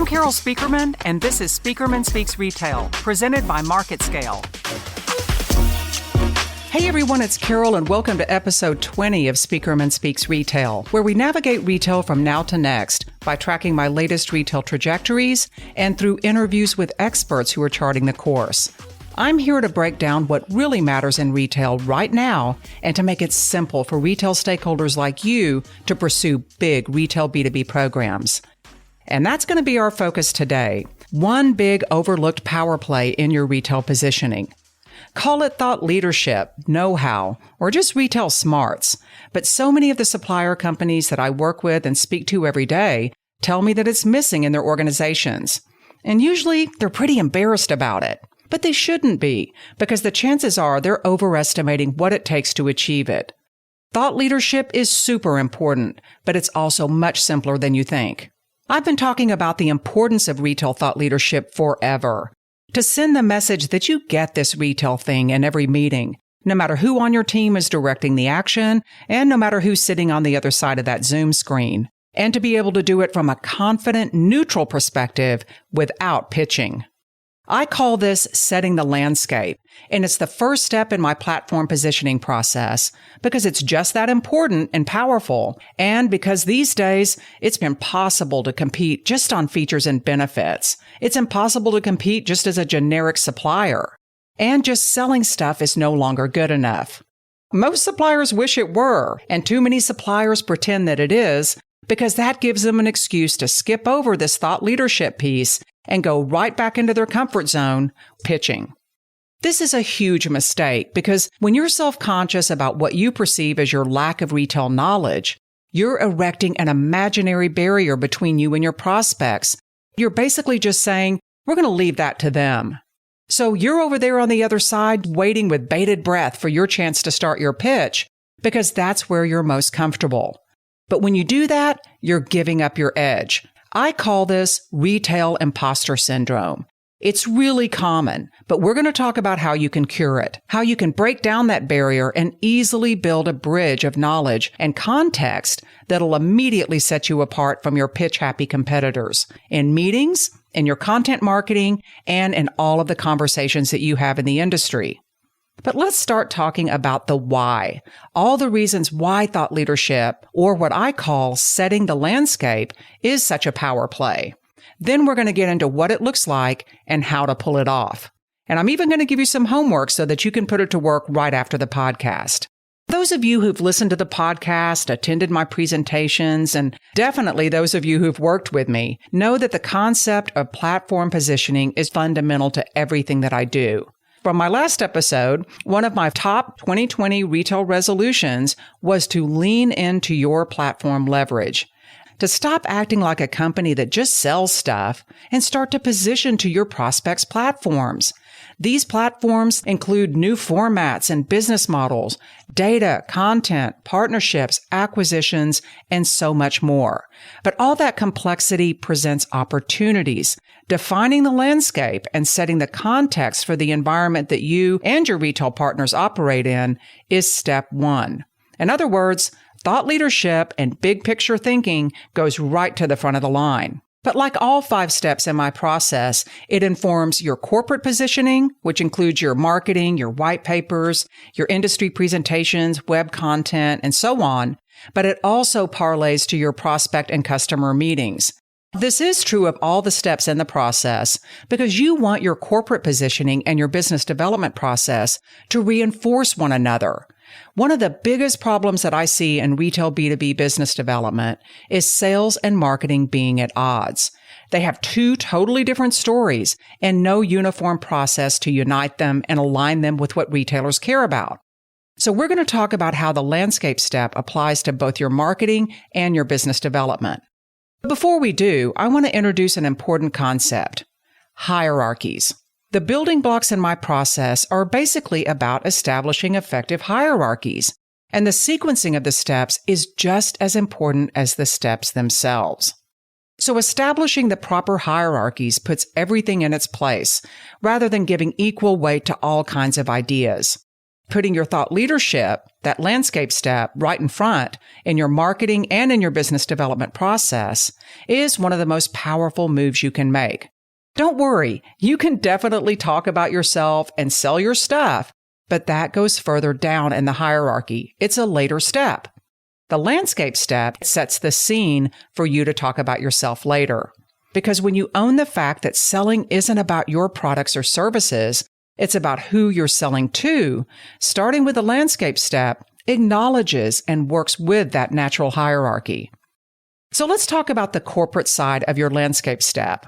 I'm Carol Speakerman, and this is Speakerman Speaks Retail, presented by MarketScale. Hey everyone, it's Carol, and welcome to episode 20 of Speakerman Speaks Retail, where we navigate retail from now to next by tracking my latest retail trajectories and through interviews with experts who are charting the course. I'm here to break down what really matters in retail right now and to make it simple for retail stakeholders like you to pursue big retail B2B programs. And that's going to be our focus today. One big overlooked power play in your retail positioning. Call it thought leadership, know-how, or just retail smarts. But so many of the supplier companies that I work with and speak to every day tell me that it's missing in their organizations. And usually they're pretty embarrassed about it. But they shouldn't be, because the chances are they're overestimating what it takes to achieve it. Thought leadership is super important, but it's also much simpler than you think. I've been talking about the importance of retail thought leadership forever. To send the message that you get this retail thing in every meeting, no matter who on your team is directing the action, and no matter who's sitting on the other side of that Zoom screen. And to be able to do it from a confident, neutral perspective without pitching. I call this setting the landscape, and it's the first step in my platform positioning process because it's just that important and powerful, and because these days it's impossible to compete just on features and benefits. It's impossible to compete just as a generic supplier, and just selling stuff is no longer good enough. Most suppliers wish it were, and too many suppliers pretend that it is because that gives them an excuse to skip over this thought leadership piece and go right back into their comfort zone, pitching. This is a huge mistake because when you're self-conscious about what you perceive as your lack of retail knowledge, you're erecting an imaginary barrier between you and your prospects. You're basically just saying, we're going to leave that to them. So you're over there on the other side waiting with bated breath for your chance to start your pitch because that's where you're most comfortable. But when you do that, you're giving up your edge. I call this retail imposter syndrome. It's really common, but we're going to talk about how you can cure it, how you can break down that barrier and easily build a bridge of knowledge and context that'll immediately set you apart from your pitch-happy competitors in meetings, in your content marketing, and in all of the conversations that you have in the industry. But let's start talking about the why, all the reasons why thought leadership, or what I call setting the landscape, is such a power play. Then we're going to get into what it looks like and how to pull it off. And I'm even going to give you some homework so that you can put it to work right after the podcast. Those of you who've listened to the podcast, attended my presentations, and definitely those of you who've worked with me, know that the concept of platform positioning is fundamental to everything that I do. From my last episode, one of my top 2020 retail resolutions was to lean into your platform leverage, to stop acting like a company that just sells stuff and start to position to your prospects' platforms. These platforms include new formats and business models, data, content, partnerships, acquisitions, and so much more. But all that complexity presents opportunities. Defining the landscape and setting the context for the environment that you and your retail partners operate in is step one. In other words, thought leadership and big picture thinking goes right to the front of the line. But like all 5 steps in my process, it informs your corporate positioning, which includes your marketing, your white papers, your industry presentations, web content, and so on. But it also parlays to your prospect and customer meetings. This is true of all the steps in the process because you want your corporate positioning and your business development process to reinforce one another. One of the biggest problems that I see in retail B2B business development is sales and marketing being at odds. They have 2 totally different stories and no uniform process to unite them and align them with what retailers care about. So we're going to talk about how the landscape step applies to both your marketing and your business development. Before we do, I want to introduce an important concept: hierarchies. The building blocks in my process are basically about establishing effective hierarchies, and the sequencing of the steps is just as important as the steps themselves. So establishing the proper hierarchies puts everything in its place, rather than giving equal weight to all kinds of ideas. Putting your thought leadership, that landscape step, right in front in your marketing and in your business development process is one of the most powerful moves you can make. Don't worry, you can definitely talk about yourself and sell your stuff, but that goes further down in the hierarchy. It's a later step. The landscape step sets the scene for you to talk about yourself later. Because when you own the fact that selling isn't about your products or services, it's about who you're selling to, starting with the landscape step acknowledges and works with that natural hierarchy. So let's talk about the corporate side of your landscape step.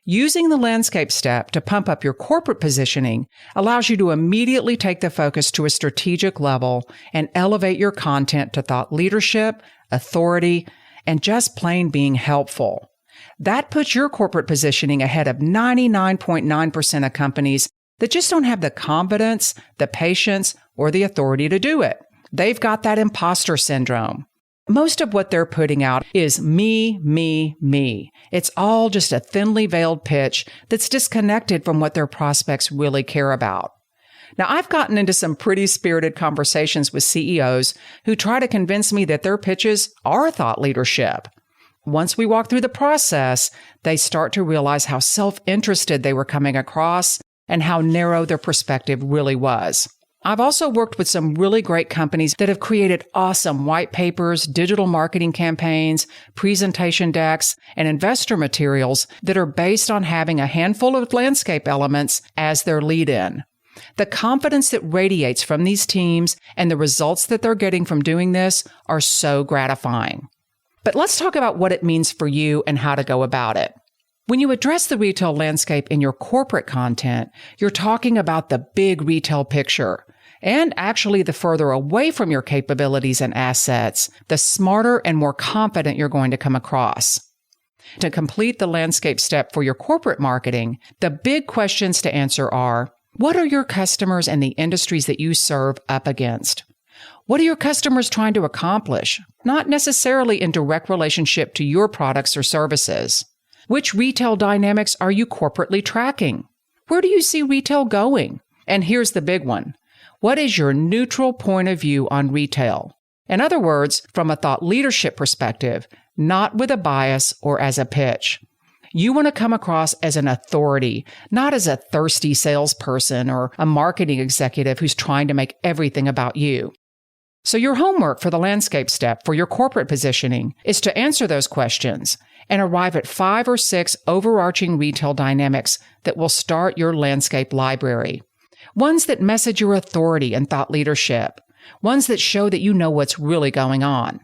Using the landscape step to pump up your corporate positioning allows you to immediately take the focus to a strategic level and elevate your content to thought leadership, authority, and just plain being helpful. That puts your corporate positioning ahead of 99.9% of companies that just don't have the confidence, the patience, or the authority to do it. They've got that imposter syndrome. Most of what they're putting out is me, me, me. It's all just a thinly veiled pitch that's disconnected from what their prospects really care about. Now, I've gotten into some pretty spirited conversations with CEOs who try to convince me that their pitches are thought leadership. Once we walk through the process, they start to realize how self-interested they were coming across and how narrow their perspective really was. I've also worked with some really great companies that have created awesome white papers, digital marketing campaigns, presentation decks, and investor materials that are based on having a handful of landscape elements as their lead-in. The confidence that radiates from these teams and the results that they're getting from doing this are so gratifying. But let's talk about what it means for you and how to go about it. When you address the retail landscape in your corporate content, you're talking about the big retail picture. And actually, the further away from your capabilities and assets, the smarter and more confident you're going to come across. To complete the landscape step for your corporate marketing, the big questions to answer are, what are your customers and the industries that you serve up against? What are your customers trying to accomplish? Not necessarily in direct relationship to your products or services. Which retail dynamics are you corporately tracking? Where do you see retail going? And here's the big one. What is your neutral point of view on retail? In other words, from a thought leadership perspective, not with a bias or as a pitch. You want to come across as an authority, not as a thirsty salesperson or a marketing executive who's trying to make everything about you. So your homework for the landscape step for your corporate positioning is to answer those questions and arrive at 5 or 6 overarching retail dynamics that will start your landscape library. Ones that message your authority and thought leadership. Ones that show that you know what's really going on.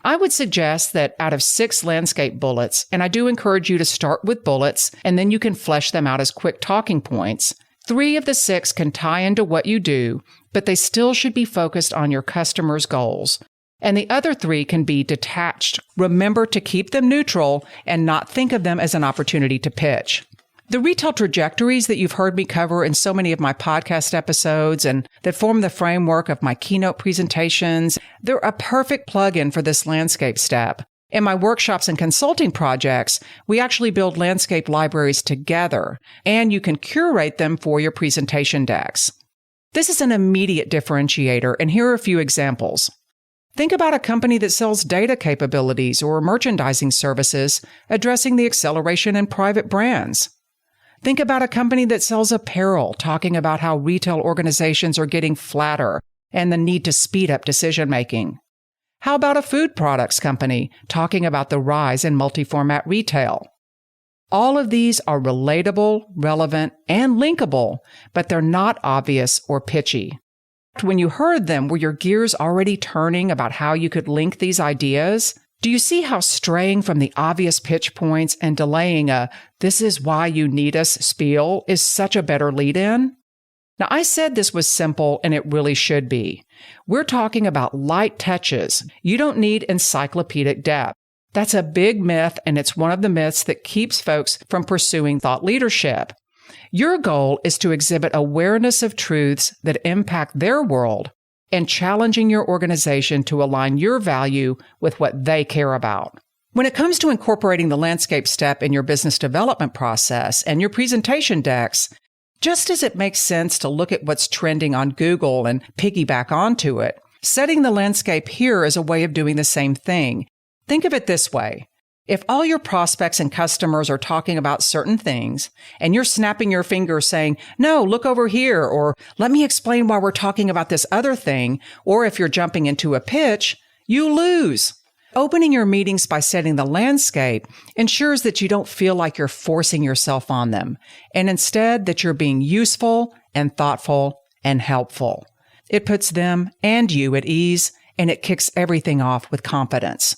I would suggest that out of 6 landscape bullets, and I do encourage you to start with bullets and then you can flesh them out as quick talking points, 3 of the 6 can tie into what you do, but they still should be focused on your customers' goals. And the other 3 can be detached. Remember to keep them neutral and not think of them as an opportunity to pitch. The retail trajectories that you've heard me cover in so many of my podcast episodes and that form the framework of my keynote presentations, they're a perfect plug-in for this landscape step. In my workshops and consulting projects, we actually build landscape libraries together, and you can curate them for your presentation decks. This is an immediate differentiator, and here are a few examples. Think about a company that sells data capabilities or merchandising services addressing the acceleration in private brands. Think about a company that sells apparel, talking about how retail organizations are getting flatter and the need to speed up decision-making. How about a food products company, talking about the rise in multi-format retail? All of these are relatable, relevant, and linkable, but they're not obvious or pitchy. When you heard them, were your gears already turning about how you could link these ideas? Do you see how straying from the obvious pitch points and delaying a "this is why you need us" spiel is such a better lead-in? Now, I said this was simple, and it really should be. We're talking about light touches. You don't need encyclopedic depth. That's a big myth, and it's one of the myths that keeps folks from pursuing thought leadership. Your goal is to exhibit awareness of truths that impact their world and challenging your organization to align your value with what they care about. When it comes to incorporating the landscape step in your business development process and your presentation decks, Just as it makes sense to look at what's trending on Google and piggyback onto it, setting the landscape here is a way of doing the same thing. Think of it this way. If all your prospects and customers are talking about certain things, and you're snapping your fingers saying, no, look over here, or let me explain why we're talking about this other thing, or if you're jumping into a pitch, you lose. Opening your meetings by setting the landscape ensures that you don't feel like you're forcing yourself on them, and instead that you're being useful and thoughtful and helpful. It puts them and you at ease, and it kicks everything off with confidence.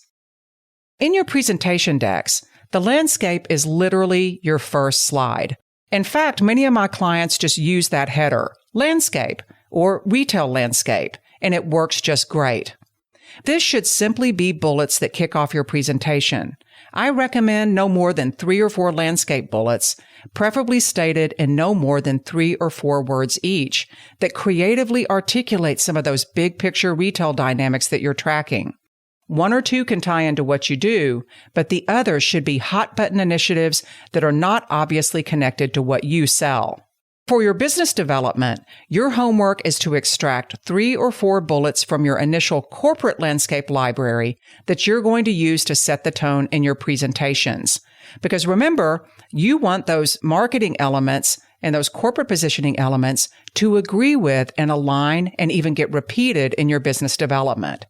In your presentation decks, the landscape is literally your first slide. In fact, many of my clients just use that header, landscape, or retail landscape, and it works just great. This should simply be bullets that kick off your presentation. I recommend no more than 3 or 4 landscape bullets, preferably stated in no more than 3 or 4 words each, that creatively articulate some of those big picture retail dynamics that you're tracking. 1 or 2 can tie into what you do, but the others should be hot button initiatives that are not obviously connected to what you sell. For your business development, your homework is to extract 3 or 4 bullets from your initial corporate landscape library that you're going to use to set the tone in your presentations. Because remember, you want those marketing elements and those corporate positioning elements to agree with and align and even get repeated in your business development.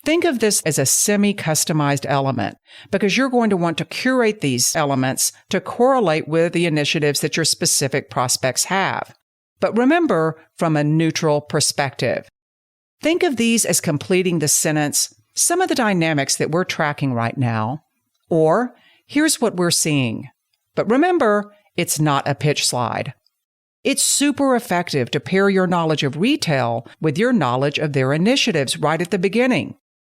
Think of this as a semi-customized element because you're going to want to curate these elements to correlate with the initiatives that your specific prospects have. But remember, from a neutral perspective. Think of these as completing the sentence, some of the dynamics that we're tracking right now, or here's what we're seeing. But remember, it's not a pitch slide. It's super effective to pair your knowledge of retail with your knowledge of their initiatives right at the beginning.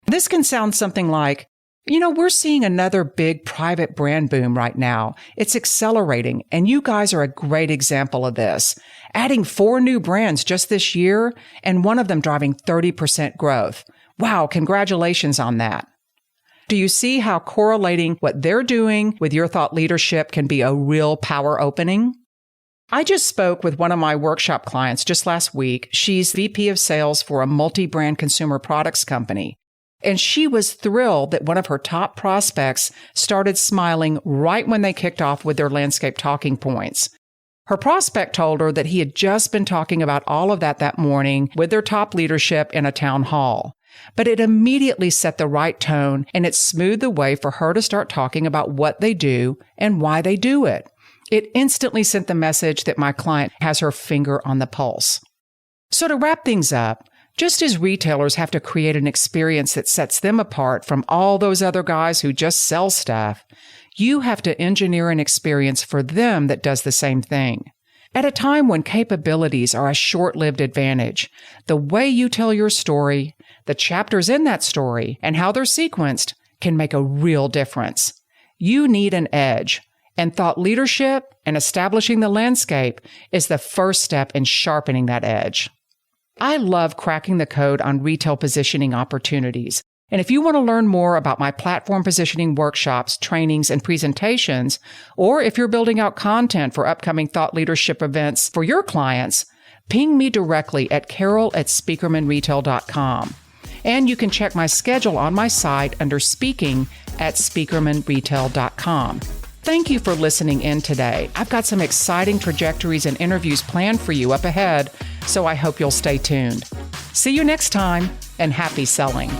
This can sound something like, we're seeing another big private brand boom right now. It's accelerating, and you guys are a great example of this. Adding 4 new brands just this year, and one of them driving 30% growth. Wow, congratulations on that. Do you see how correlating what they're doing with your thought leadership can be a real power opening? I just spoke with one of my workshop clients just last week. She's VP of sales for a multi-brand consumer products company. And she was thrilled that one of her top prospects started smiling right when they kicked off with their landscape talking points. Her prospect told her that he had just been talking about all of that morning with their top leadership in a town hall. But it immediately set the right tone, and it smoothed the way for her to start talking about what they do and why they do it. It instantly sent the message that my client has her finger on the pulse. So to wrap things up, just as retailers have to create an experience that sets them apart from all those other guys who just sell stuff, you have to engineer an experience for them that does the same thing. At a time when capabilities are a short-lived advantage, the way you tell your story, the chapters in that story, and how they're sequenced can make a real difference. You need an edge, and thought leadership and establishing the landscape is the first step in sharpening that edge. I love cracking the code on retail positioning opportunities. And if you want to learn more about my platform positioning workshops, trainings, and presentations, or if you're building out content for upcoming thought leadership events for your clients, ping me directly at carol@speakermanretail.com. And you can check my schedule on my site under speaking at speakermanretail.com. Thank you for listening in today. I've got some exciting trajectories and interviews planned for you up ahead, so I hope you'll stay tuned. See you next time, and happy selling.